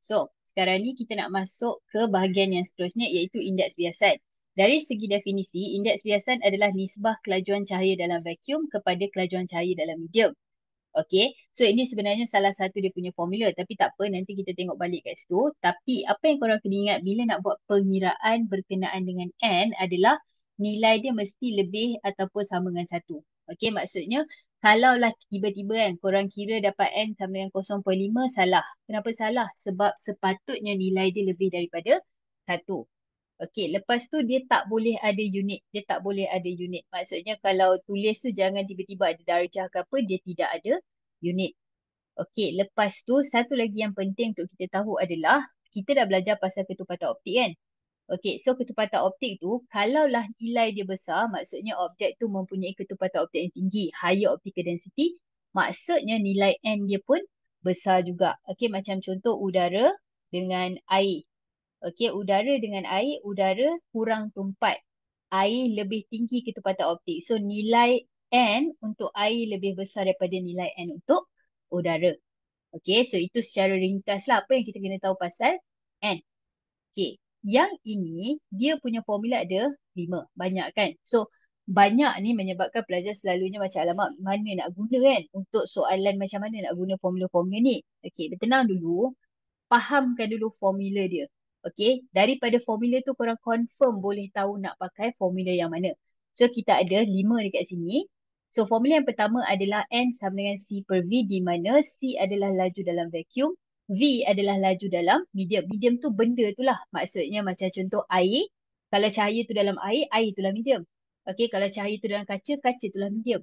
So, sekarang ni kita nak masuk ke bahagian yang seterusnya iaitu indeks biasan. Dari segi definisi, indeks biasan adalah nisbah kelajuan cahaya dalam vacuum kepada kelajuan cahaya dalam medium. Okay, so ini sebenarnya salah satu dia punya formula, tapi tak apa, nanti kita tengok balik kat situ. Tapi apa yang korang kena ingat bila nak buat pengiraan berkenaan dengan N adalah nilai dia mesti lebih ataupun sama dengan 1. Okay, maksudnya kalaulah tiba-tiba kan korang kira dapat N sama dengan 0.5, salah. Kenapa salah? Sebab sepatutnya nilai dia lebih daripada 1. Okey, lepas tu dia tak boleh ada unit. Dia tak boleh ada unit. Maksudnya kalau tulis tu jangan tiba-tiba ada darjah ke apa, dia tidak ada unit. Okey, lepas tu satu lagi yang penting untuk kita tahu adalah kita dah belajar pasal ketepatan optik kan? Okey, so ketepatan optik tu kalaulah nilai dia besar, maksudnya objek tu mempunyai ketepatan optik yang tinggi, higher optical density, maksudnya nilai N dia pun besar juga. Okey, macam contoh udara dengan air. Okey, udara dengan air, udara kurang tumpat. Air lebih tinggi ketepatan optik. So, nilai N untuk air lebih besar daripada nilai N untuk udara. Okey, so itu secara ringkas lah apa yang kita kena tahu pasal N. Okey, yang ini dia punya formula ada 5. Banyak kan? So, banyak ni menyebabkan pelajar selalunya macam alamak mana nak guna kan? Untuk soalan macam mana nak guna formula-formula ni. Okey, bertenang dulu. Fahamkan dulu formula dia. Okey, daripada formula tu korang confirm boleh tahu nak pakai formula yang mana. So kita ada 5 dekat sini. So formula yang pertama adalah N sama dengan C per V di mana C adalah laju dalam vacuum, V adalah laju dalam medium. Medium tu benda tu lah. Maksudnya macam contoh air. Kalau cahaya tu dalam air tu lah medium. Okey, kalau cahaya tu dalam kaca tu lah medium.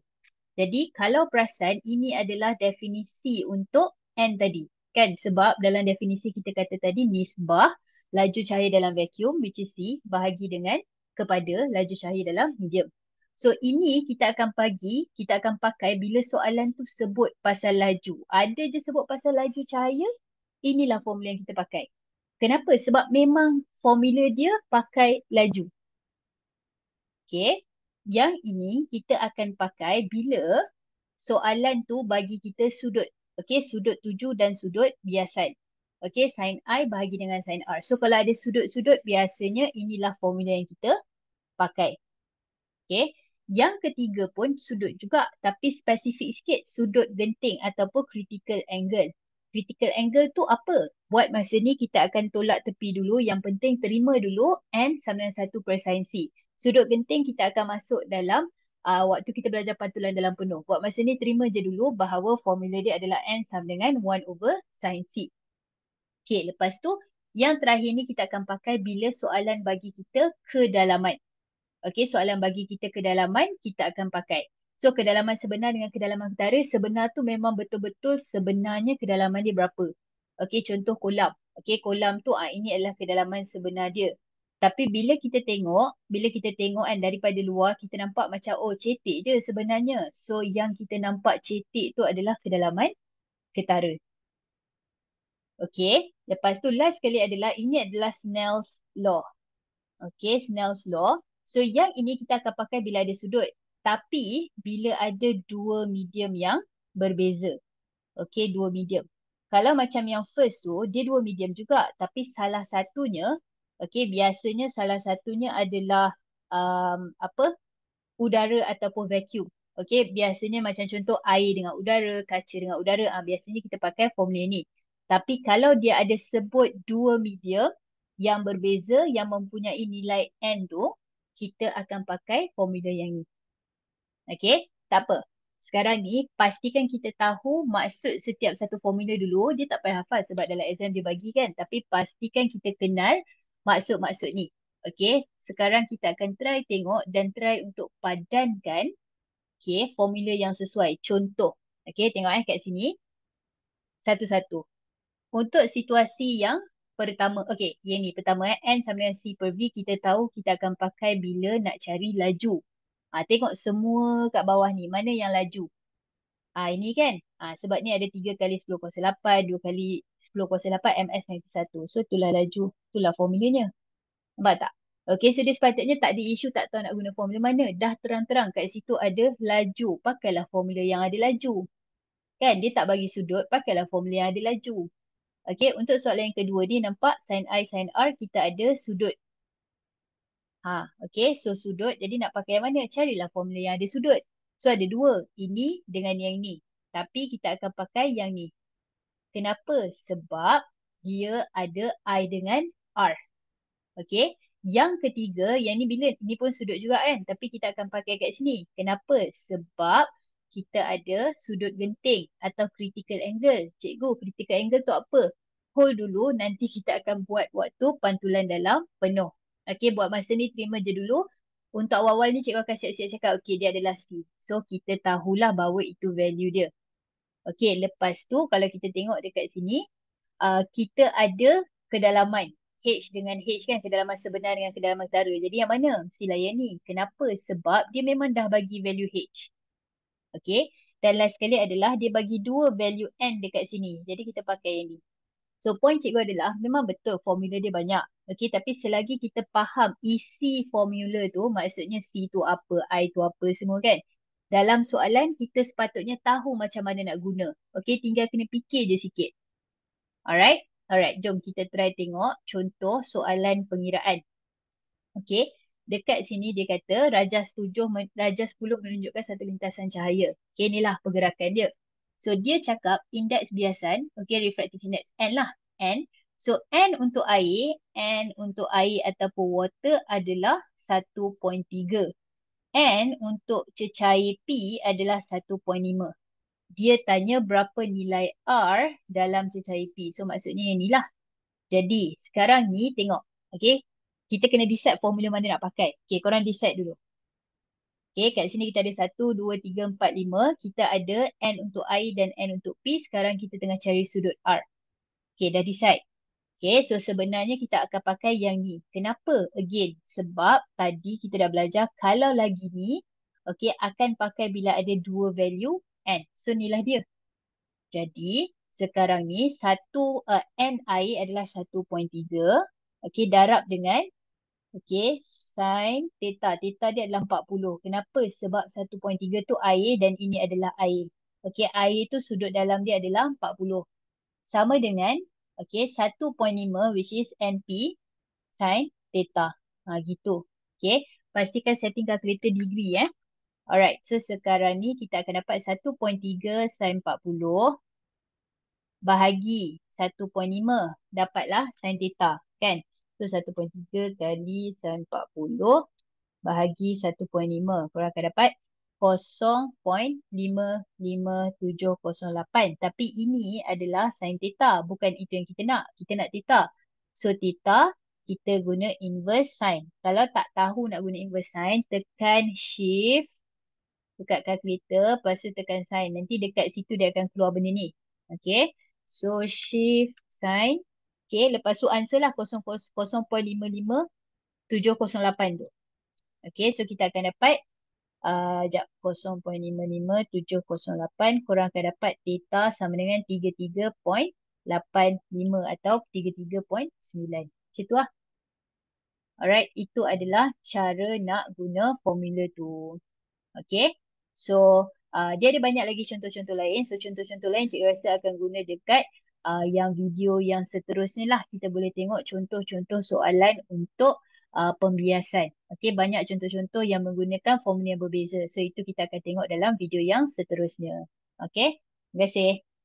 Jadi kalau perasan ini adalah definisi untuk N tadi. Kan sebab dalam definisi kita kata tadi nisbah laju cahaya dalam vacuum which is C bahagi dengan kepada laju cahaya dalam medium. So ini kita akan pakai bila soalan tu sebut pasal laju. Ada je sebut pasal laju cahaya, inilah formula yang kita pakai. Kenapa? Sebab memang formula dia pakai laju. Okay. Yang ini kita akan pakai bila soalan tu bagi kita sudut. Okey, sudut tuju dan sudut biasan. Okey, sin I bahagi dengan sin R. So kalau ada sudut-sudut biasanya inilah formula yang kita pakai. Okey. Yang ketiga pun sudut juga tapi spesifik sikit, sudut genting ataupun critical angle. Critical angle tu apa? Buat masa ni kita akan tolak tepi dulu. Yang penting terima dulu N sama dengan 1 per sin C. Sudut genting kita akan masuk dalam waktu kita belajar pantulan dalam penuh. Buat masa ni terima je dulu bahawa formula dia adalah N sama dengan 1 over sin C. Okay, lepas tu yang terakhir ni kita akan pakai bila soalan bagi kita kedalaman. Okay, soalan bagi kita kedalaman kita akan pakai. So kedalaman sebenar dengan kedalaman ketara, sebenar tu memang betul-betul sebenarnya kedalaman dia berapa. Okay, contoh kolam. Okay, kolam tu ini adalah kedalaman sebenar dia. Tapi bila kita tengok kan daripada luar, kita nampak macam oh cetek je sebenarnya. So yang kita nampak cetek tu adalah kedalaman ketara. Okay, lepas tu last sekali adalah ini adalah Snell's Law. Okay, Snell's Law. So yang ini kita akan pakai bila ada sudut. Tapi bila ada dua medium yang berbeza. Okay, dua medium. Kalau macam yang first tu, dia dua medium juga. Tapi salah satunya, okay, biasanya salah satunya adalah udara ataupun vacuum. Okay, biasanya macam contoh air dengan udara, kaca dengan udara. Biasanya kita pakai formula ni. Tapi kalau dia ada sebut dua medium yang berbeza, yang mempunyai nilai N tu, kita akan pakai formula yang ni. Okay, tak apa. Sekarang ni, pastikan kita tahu maksud setiap satu formula dulu. Dia tak payah hafal sebab dalam exam dia bagi kan. Tapi pastikan kita kenal maksud-maksud ni. Okay, sekarang kita akan try tengok dan try untuk padankan formula yang sesuai. Contoh, tengok kat sini. Satu-satu. Untuk situasi yang pertama, yang ni pertama N sama dengan C per V, kita tahu kita akan pakai bila nak cari laju. Tengok semua kat bawah ni, mana yang laju? Ini kan, sebab ni ada 3 kali 10 kuasa 8, 2 kali 10 kuasa 8 MS91. So itulah laju, itulah formulanya. Nampak tak? Okay, so dia sepatutnya tak ada isu tak tahu nak guna formula mana. Dah terang-terang kat situ ada laju. Pakailah formula yang ada laju. Kan, dia tak bagi sudut, pakailah formula yang ada laju. Okey, untuk soalan yang kedua ni nampak sin I, sin R kita ada sudut. Okey, so sudut. Jadi nak pakai yang mana? Carilah formula yang ada sudut. So ada dua, ini dengan yang ni. Tapi kita akan pakai yang ni. Kenapa? Sebab dia ada I dengan R. Okey. Yang ketiga, yang ni bila? Ni pun sudut juga kan? Tapi kita akan pakai kat sini. Kenapa? Sebab kita ada sudut genting atau critical angle. Cikgu, critical angle tu apa? Hold dulu, nanti kita akan buat waktu pantulan dalam penuh. Okey, buat masa ni terima je dulu. Untuk awal-awal ni cikgu akan siap-siap cakap, okey dia adalah C. So, kita tahulah bahawa itu value dia. Okey, lepas tu kalau kita tengok dekat sini, kita ada kedalaman. H dengan H kan, kedalaman sebenar dengan kedalaman ketara. Jadi yang mana? Mesti layan ni. Kenapa? Sebab dia memang dah bagi value H. Okey. Dan last sekali adalah dia bagi dua value N dekat sini. Jadi kita pakai yang ni. So point cikgu adalah memang betul formula dia banyak. Okey, tapi selagi kita faham isi formula tu, maksudnya C tu apa, I tu apa semua kan. Dalam soalan kita sepatutnya tahu macam mana nak guna. Okey, tinggal kena fikir je sikit. Alright? Alright, jom kita try tengok contoh soalan pengiraan. Okey, dekat sini dia kata Rajah 10 menunjukkan satu lintasan cahaya. Okey, inilah pergerakan dia. So, dia cakap indeks biasan, okey, refractive index N lah, N. So, N untuk air ataupun water adalah 1.3. N untuk cecair P adalah 1.5. Dia tanya berapa nilai R dalam cecair P. So maksudnya yang ni lah. Jadi sekarang ni tengok. Okay. Kita kena decide formula mana nak pakai. Okay, korang decide dulu. Okay, kat sini kita ada 1, 2, 3, 4, 5. Kita ada N untuk I dan N untuk P. Sekarang kita tengah cari sudut R. Okay, dah decide. Okay, so sebenarnya kita akan pakai yang ni. Kenapa? Again, sebab tadi kita dah belajar kalau lagi ni, okay, akan pakai bila ada dua value N. So, inilah dia. Jadi, sekarang ni NI adalah 1.3. Okey, darab dengan okey, sin theta. Theta dia adalah 40. Kenapa? Sebab 1.3 tu air dan ini adalah air. Okey, air tu sudut dalam dia adalah 40. Sama dengan okey, 1.5 which is NP sin theta. Gitu. Okey, pastikan setting calculator degree Alright, so sekarang ni kita akan dapat 1.3 sin 40 bahagi 1.5 dapatlah sin theta kan. So 1.3 kali sin 40 bahagi 1.5. Korang akan dapat 0.55708. Tapi ini adalah sin theta. Bukan itu yang kita nak. Kita nak theta. So theta kita guna inverse sin. Kalau tak tahu nak guna inverse sin, tekan shift dekat calculator. Lepas tu tekan sin. Nanti dekat situ dia akan keluar benda ni. Okay. So, shift sign. Okay, lepas tu answer lah 0.55708 tu. Okay, so kita akan dapat 0.55708. Korang akan dapat theta sama dengan 33.85 atau 33.9. Macam tu lah. Alright, itu adalah cara nak guna formula tu. Okay, so dia ada banyak lagi contoh-contoh lain. So contoh-contoh lain cikgu rasa akan guna dekat yang video yang seterusnya lah. Kita boleh tengok contoh-contoh soalan untuk pembiasan. Okay, banyak contoh-contoh yang menggunakan formula yang berbeza. So itu kita akan tengok dalam video yang seterusnya. Okay, terima kasih.